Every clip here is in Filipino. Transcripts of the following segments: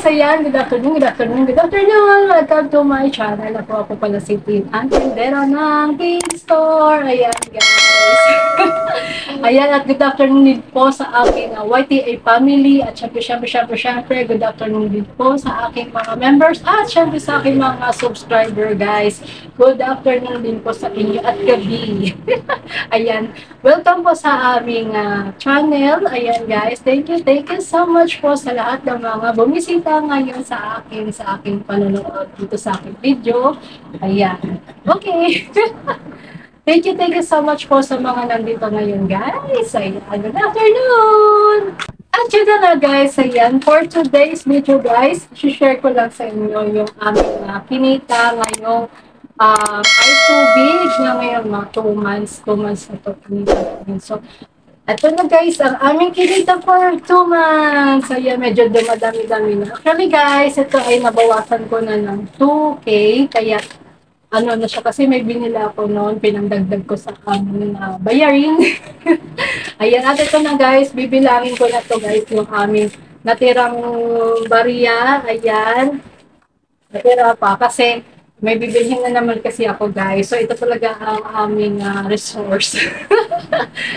Ayan, good afternoon, good afternoon, good afternoon. Welcome to my channel. Ako pala si Tin Antendero ng Tin Store. Ayan, guys. Ayan, at good afternoon din po sa aking YTA family. At syempre, good afternoon din po sa aking mga members. At syempre sa aking mga subscriber, guys. Good afternoon din po sa inyo at gabi. Ayan, welcome po sa aming channel. Ayan, guys. Thank you so much po sa lahat ng mga bumisita ngayon sa aking panonood dito sa aking video. Ayan. Okay. Thank you so much po sa mga nandito ngayon, guys. Ayan, good afternoon! At yun na nga, guys. Ayan, for today's video, guys, share ko lang sa inyo yung aming kinita ngayong ay tubig na ngayon mga 2 months na to kinita namin. So, ito na guys, ang aming kinita for 2 months. Ayan, medyo dumadami-dami na. Actually guys, ito ay nabawasan ko na ng 2K. Kaya, ano na siya, kasi may binila ako noon, pinandagdag ko sa aming bayarin. Ayan, at ito na guys, bibilangin ko na to guys, yung aming natirang bariya. Ayan, natira pa, kasi may bibilhin na naman kasi ako guys. So, ito talaga ang aming resource.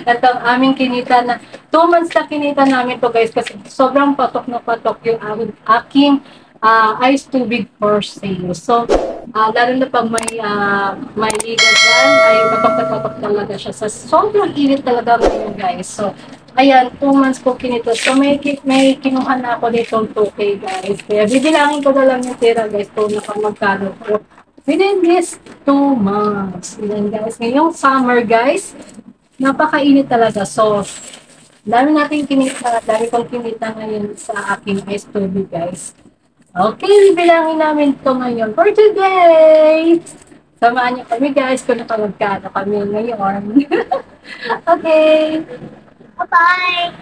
Ito ang aming kinita na 2 months na kinita namin to guys, kasi sobrang patok na patok yung aking ice tubig for sale. So, lalo na pag may liga dyan, ay patok talaga siya. Sa sobrang init talaga ngayon guys. So, ayan, 2 months ko kinito. So, may kinuha na ako ditong 2K guys. Kaya bibilangin ko na lang yung tira guys kung magkano ko. Within this 2 months. Ayan guys. Ngayong summer guys, napakainit talaga. So, dami natin kinita. Dami kong kinita ngayon sa aking ice tubig guys. Okay, bibilangin namin ito ngayon for today. Samahan niyo kami guys kung nakamagkano kami ngayon. Okay. Bye-bye.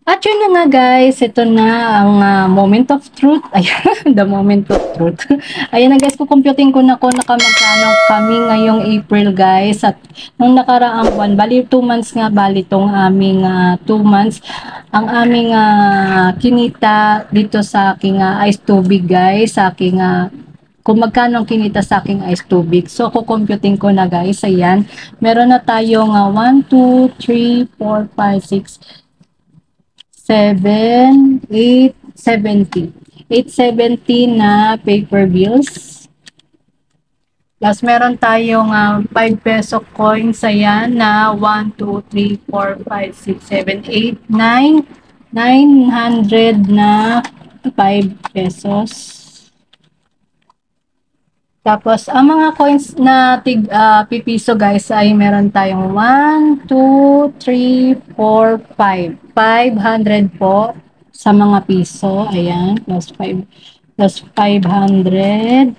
At yun na nga guys, ito na ang moment of truth. Ayan, the moment of truth. Ayan na guys, kukumputin ko na kung nakamagkano kami ngayong April guys. At nung nakaraang buwan, bali 2 months nga, bali tong aming 2 months. Ang aming kinita dito sa aking ice tubig guys, sa aking kung magkano ang kinita sa aking ice tubig. So, kukumputin ko na guys. Ayan, meron na tayong 1, 2, 3, 4, 5, 6, 7, 8, 70. 870 na paper bills. Plus, meron tayong 5 peso coins. Ayan, na 1, 2, 3, 4, 5, 6, 7, 8, 9. 900 na 5 pesos. Tapos, ang mga coins na pipiso guys ay meron tayong 1, 2, 3, 4, 5. 500 po sa mga piso. Ayan, plus 5, plus 500.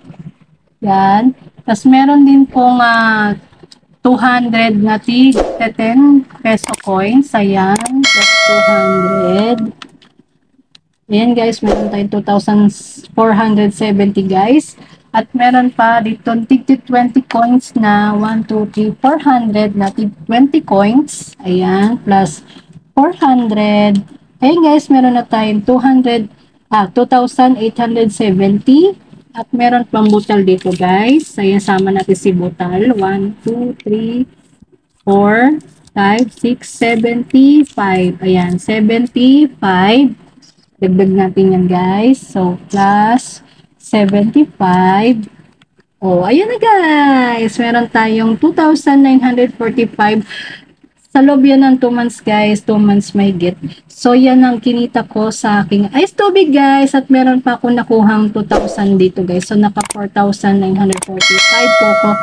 Yan. Tapos meron din pong 200 na 10 peso coins. Ayan, plus 200. Ayan guys, meron tayong 2,470 guys. At meron pa dito 20 coins na 1, 2, 3, 400 na 20 coins. Ayan, plus 400. Ayan guys, meron na tayong 2,870. At meron pang butal dito guys. Ayan, sama natin si butal. 1, 2, 3, 4, 5, 6, 75. Ayan, 75. Dagdag natin yan guys. So, plus 75. Oh, ayan na guys. Meron tayong 2,945 sa loob yan ng 2 months guys. 2 months may get. So, yan ang kinita ko sa aking ice tubig guys. At meron pa ako nakuhang 2,000 dito guys. So, naka 4,945 po ko.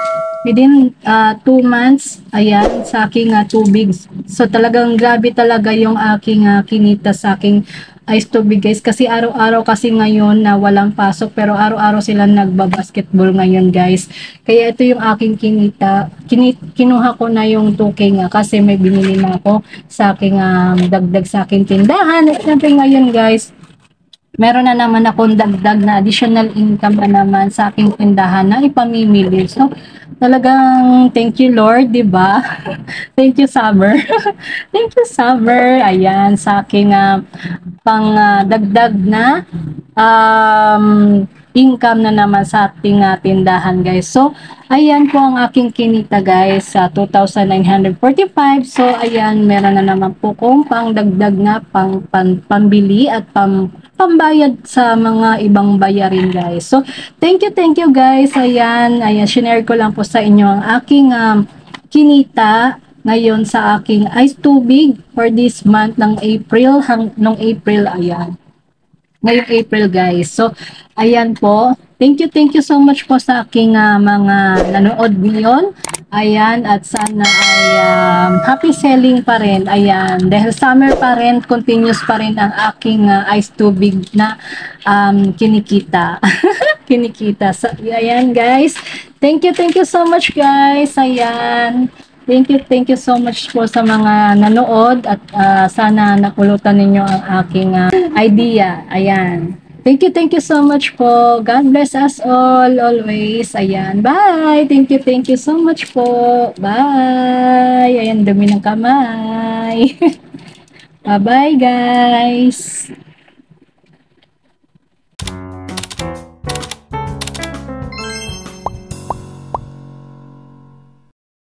Within 2 months, ayan, sa aking tubig. So, talagang grabe talaga yung aking kinita sa aking ice tubig guys. Kasi araw-araw kasi ngayon na walang pasok. Pero araw-araw sila nagbabasketball ngayon guys. Kaya ito yung aking kinita. Kinuha ko na yung 2K nga kasi may binili na ako sa aking dagdag sa aking tindahan. At syempre ngayon guys, meron na naman akong dagdag na additional income na naman sa aking tindahan na ipamimili. So, talagang thank you Lord, 'di ba? Thank you Summer. Thank you Summer. Ayan sa aking pang dagdag na income na naman sa ating tindahan guys. So, ayan po ang aking kinita guys sa 2,945. So, ayan, meron na naman po kong pang dagdag na pambili at pambayad sa mga ibang bayarin guys. So, thank you guys. Ayan, share ko lang po sa inyo ang aking kinita ngayon sa aking ice tubig for this month ng April, nung April, ayan. Ngayong April guys. So, ayan po. Thank you so much po sa aking mga nanood ngayon. Ayan, at sana ay happy selling pa rin. Ayan, dahil summer pa rin, continuous pa rin ang aking ice tubig na kinikita. Kinikita. So, ayan guys. Thank you so much guys. Ayan. Thank you so much po sa mga nanood at sana napulutan ninyo ang aking idea. Ayan. Thank you so much po. God bless us all always. Ayan. Bye. Thank you so much po. Bye. Ayan, dumi ng kamay. Bye-bye guys.